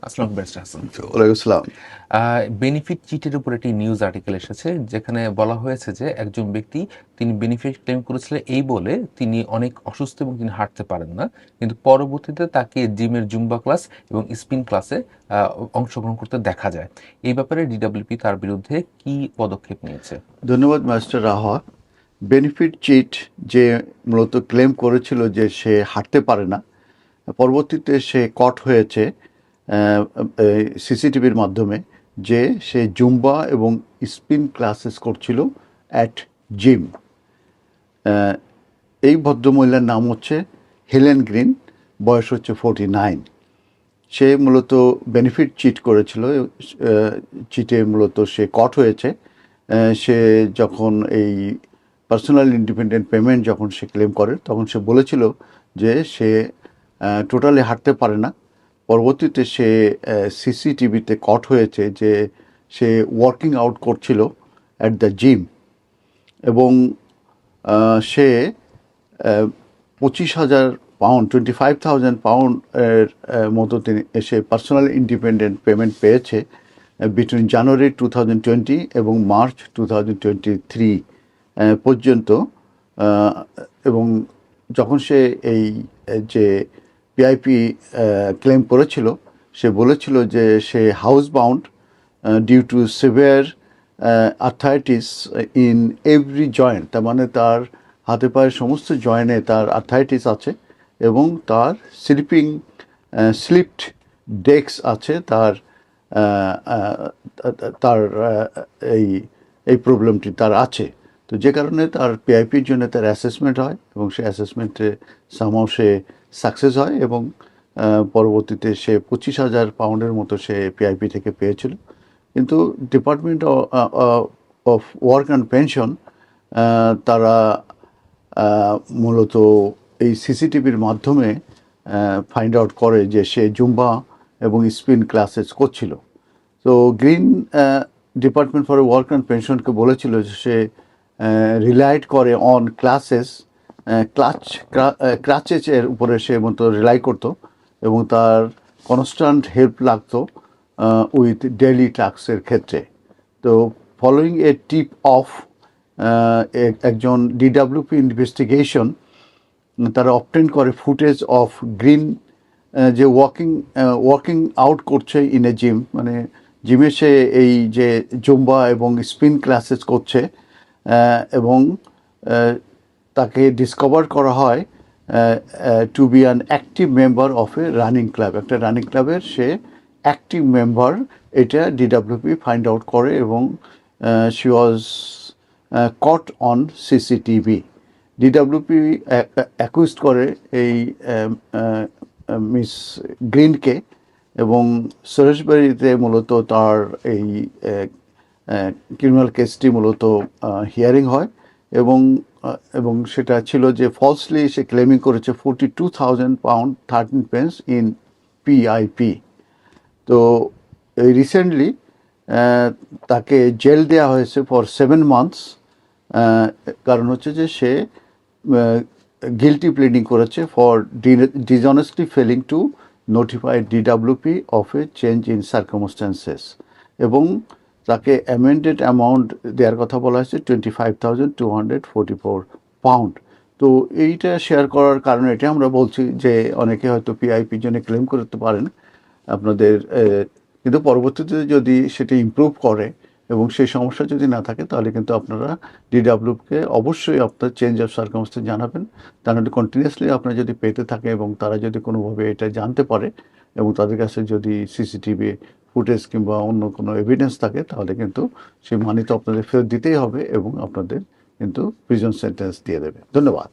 আসসালামু ব্যারিস্টার হাসান। ওয়ালাইকুম আসসালাম। বেনিফিট চিটের উপর একটি নিউজ আর্টিকেল এসেছে, যেখানে বলা হয়েছে যে একজন ব্যক্তি তিনি বেনিফিট ক্লেম করেছিলেন এই বলে তিনি অনেক অসুস্থ এবং তিনি হাঁটতে পারেন না, কিন্তু পরবর্তীতে তাকে জিমের জুম্বা ক্লাস এবং স্পিন ক্লাসে অংশগ্রহণ করতে দেখা যায়। এই ব্যাপারে ডিডব্লিউপি তার বিরুদ্ধে কি পদক্ষেপ নিয়েছে? ধন্যবাদ মাস্টার রাহা। বেনিফিট চিট যে মূলত ক্লেম করেছিল যে সে হাঁটতে পারে না, পরবর্তীতে সে কট হয়েছে সিসিটিভির মাধ্যমে যে সে জুম্বা এবং স্পিন ক্লাসেস করছিল অ্যাট জিম। এই ভদ্রমহিলার নাম হচ্ছে হেলেন গ্রিন, বয়স হচ্ছে 49। সে মূলত বেনিফিট চিট করেছিল, চিটে মূলত সে কট হয়েছে। সে যখন এই পার্সোনাল ইন্ডিপেন্ডেন্ট পেমেন্ট যখন সে ক্লেম করে তখন সে বলেছিল যে সে টোটালি হাঁটতে পারে না। পরবর্তীতে সে সিসিটিভিতে কট হয়েছে যে সে ওয়ার্কিং আউট করছিল অ্যাট দ্য জিম, এবং সে 25,000 পাউন্ড, 25,000 পাউন্ড এর মতো তিনি এসে পার্সোনাল ইন্ডিপেন্ডেন্ট পেমেন্ট পেয়েছে বিটুইন জানুয়ারি 2020 এবং মার্চ 2023 পর্যন্ত। এবং যখন সে এই যে পিআইপি ক্লেম করেছিল, সে বলেছিল যে সে house bound due to severe arthritis in every joint. তার মানে তার হাতে পায়ের সমস্ত জয়েন্টে তার আর্থাইটিস আছে এবং তার স্লিপড ডেস্ক আছে। তার তার এই এই প্রবলেমটি তার আছে। তো যে কারণে তার পিআইপির জন্য তার অ্যাসেসমেন্ট হয় এবং সে অ্যাসেসমেন্টে সামহাও সে সাকসেস হয়, এবং পরবর্তীতে সে 25,000 পাউন্ডের মতো সে পিআইপি থেকে পেয়েছিল। কিন্তু department of work and pension তারা মূলত এই সিসিটিভির মাধ্যমে ফাইন্ড আউট করে যে সে জুম্বা এবং স্পিন ক্লাসেস করছিল। তো Green department for work and পেনশনকে বলেছিল যে সে রিলাইড করে অন ক্লাসেস, ক্রাচেসের উপরে সে মতো রিলাই করতো এবং তার কনস্ট্যান্ট হেল্প লাগতো উইথ ডেইলি টাস্কের ক্ষেত্রে। তো ফলোয়িং এ টিপ অফ একজন ডিডাব্লিউপি ইনভেস্টিগেশন তারা অবটেন করে ফুটেজ অফ গ্রিন যে ওয়ার্কিং আউট করছে ইন এ জিম, মানে জিমে সে এই যে জুম্বা এবং স্পিন ক্লাসেস করছে, এবং তাকে ডিসকভার করা হয় to be an active member of a running club. একটা রানিং ক্লাবের সে অ্যাক্টিভ মেম্বার, এটা ডিডাব্লিউপি ফাইন্ড আউট করে, এবং she was caught on CCTV. DWP acquire করে এই মিস গ্রিনকে, এবং সরেশবাড়িতে মূলত তার এই ক্রিমিনাল কেসটি মূলত হিয়ারিং হয়, এবং এবং সেটা ছিল যে ফলসলি সে ক্লেমিং করেছে 42,000 পাউন্ড 13 pence ইন পিআইপি। তো এই রিসেন্টলি তাকে জেল দেওয়া হয়েছে ফর 7 months। কারণ হচ্ছে যে সে গিলটি প্লিডিং করেছে for ডিসঅনেস্টলি failing to notify DWP of A change in circumstances, এবং তাকে অ্যামেন্ডেড অ্যামাউন্ট দেওয়ার কথা বলা হয়েছে 25,244 পাউন্ড। তো এইটা শেয়ার করার কারণে এটা আমরা বলছি যে অনেকে হয়তো পিআইপির জন্য ক্লেম করতে পারেন আপনাদের, কিন্তু পরবর্তীতে যদি সেটা ইমপ্রুভ করে এবং সেই সমস্যা যদি না থাকে তাহলে কিন্তু আপনারা ডিডাব্লিউকে অবশ্যই আপনার চেঞ্জ অফ সার্কামস্টেন্স জানাবেন। তাহলে কন্টিনিউয়াসলি আপনারা যদি পেতে থাকে এবং তারা যদি কোনোভাবে এটা জানতে পারে এবং তাদের কাছে যদি সিসিটিভি ফুটেজ কিংবা অন্য কোনো এভিডেন্স থাকে, তাহলে কিন্তু সেই মানি তো আপনাদের ফেরত দিতেই হবে এবং আপনাদের কিন্তু প্রিজন সেন্টেন্স দিয়ে দেবে। ধন্যবাদ।